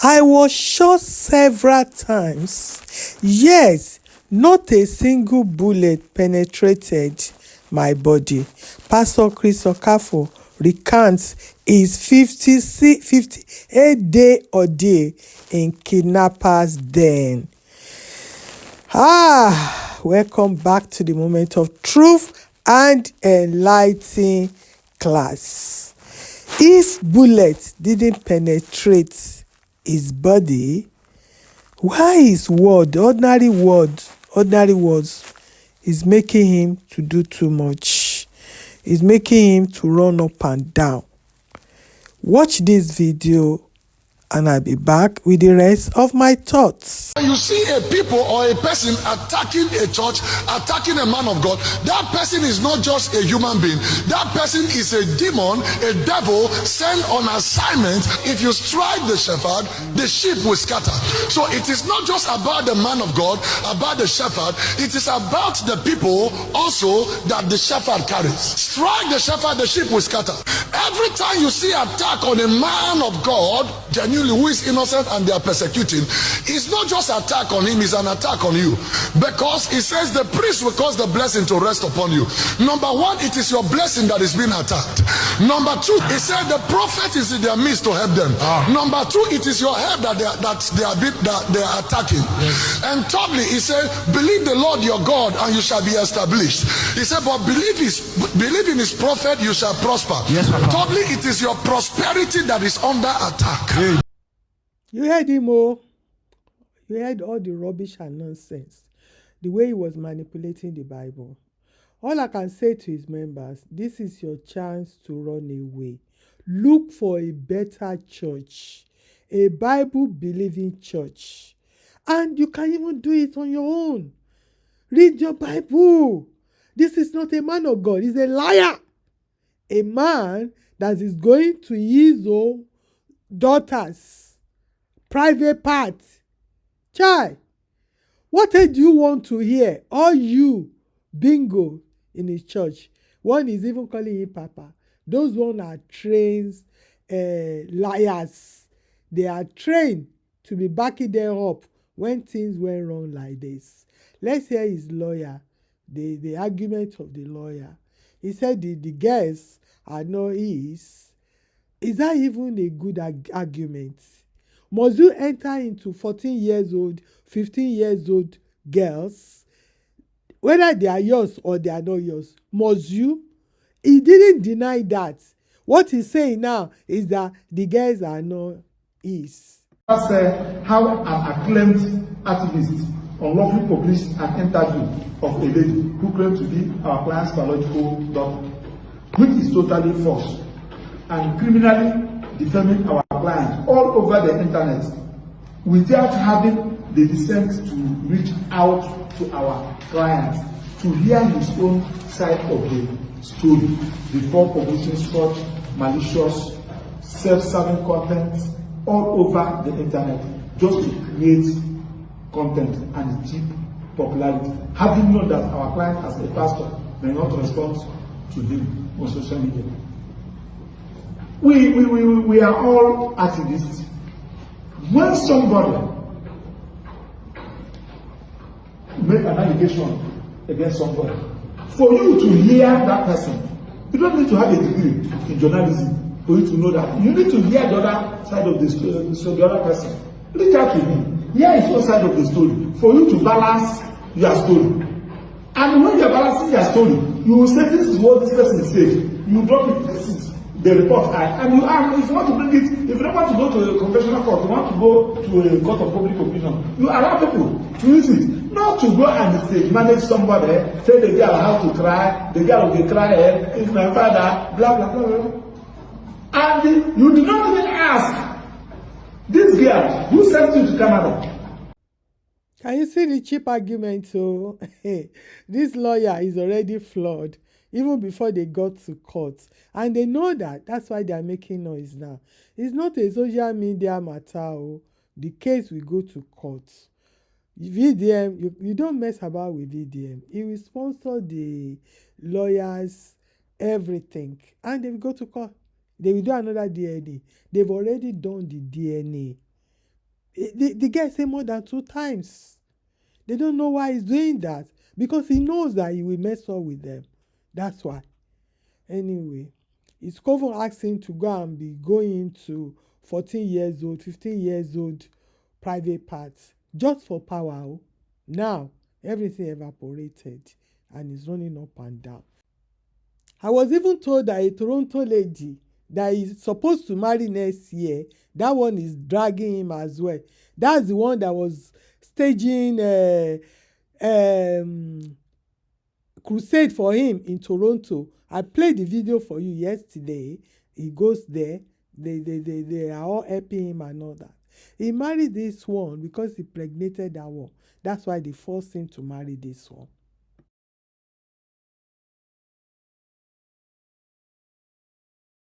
I was shot several times, yet not a single bullet penetrated my body. Pastor Chris Okafor recounts his 58-day ordeal in kidnappers' den. Welcome back to the moment of truth and enlightening class. If bullets didn't penetrate his body, why is ordinary words is making him to do too much? Is making him to run up and down. Watch this video and I'll be back with the rest of my thoughts. When you see a people or a person attacking a church, attacking a man of God, that person is not just a human being. That person is a demon, a devil sent on assignment. If you strike the shepherd, the sheep will scatter. So it is not just about the man of God, about the shepherd. It is about the people also that the shepherd carries. Strike the shepherd, the sheep will scatter. Every time you see attack on a man of God, genuinely who is innocent and they are persecuting, it's not just attack on him, it's an attack on you. Because it says the priest will cause the blessing to rest upon you. Number one, it is your blessing that is being attacked. Number two, it said the prophet is in their midst to help them. Number two, it is your help that they are attacking. Yes. And thirdly, he said, believe the Lord your God and you shall be established. He said, but believe in his prophet, you shall prosper. Yes, thirdly, it is your prosperity that is under attack. Yeah. You heard him, oh. You heard all the rubbish and nonsense. The way he was manipulating the Bible. All I can say to his members, this is your chance to run away. Look for a better church. A Bible-believing church. And you can even do it on your own. Read your Bible. This is not a man of God. He's a liar. A man that is going to his own daughter's private part. Chai, what do you want to hear? All you bingo in his church. One is even calling him Papa. Those one are trained liars. They are trained to be backing them up when things went wrong like this. Let's hear his lawyer, the argument of the lawyer. He said the girls are not his. Is that even a good argument? Must you enter into 14 years old, 15 years old girls, whether they are yours or they are not yours? Must you? He didn't deny that. What he's saying now is that the girls are not his. How an acclaimed activist unlawfully published an interview of a lady who claimed to be our client's biological daughter, which is totally false and criminally defaming our client all over the internet without having the decent to reach out to our client to hear his own side of the story before publishing such malicious, self-serving content all over the internet just to create content and cheap popularity, having known that our client as a pastor may not respond to him on social media. We are all activists. When somebody make an allegation against somebody, for you to hear that person, you don't need to have a degree in journalism for you to know that. You need to hear the other side of the story, so the other person. Reach out to him. Hear his own side of the story for you to balance your story. And when you are balancing your story, you will say, this is what this person said. You drop it, this is the report. And if you want to bring it, if you don't want to go to a conventional court, you want to go to a court of public opinion, you allow people to use it. Not to go and stage manage somebody, tell the girl how to cry, the girl will be crying, it's my father, blah, blah, blah, blah. And you do not even ask this girl who sent you to Canada. Can you see the cheap argument? So this lawyer is already flawed even before they got to court. And they know that. That's why they are making noise now. It's not a social media matter. Oh. The case will go to court. VDM, you don't mess about with VDM. He will sponsor the lawyers, everything. And they will go to court. They will do another DNA. They've already done the DNA. The guy say more than 2 times. They don't know why he's doing that, because he knows that he will mess up with them. That's why. Anyway, his coven asked him to go and be going to 14 years old, 15 years old private parts just for power. Oh. Now, everything evaporated and he's running up and down. I was even told that a Toronto lady that is supposed to marry next year, that one is dragging him as well. That's the one that was staging crusade for him in Toronto. I played the video for you yesterday. He goes there. They are all helping him and all that. He married this one because he impregnated that one. That's why they forced him to marry this one.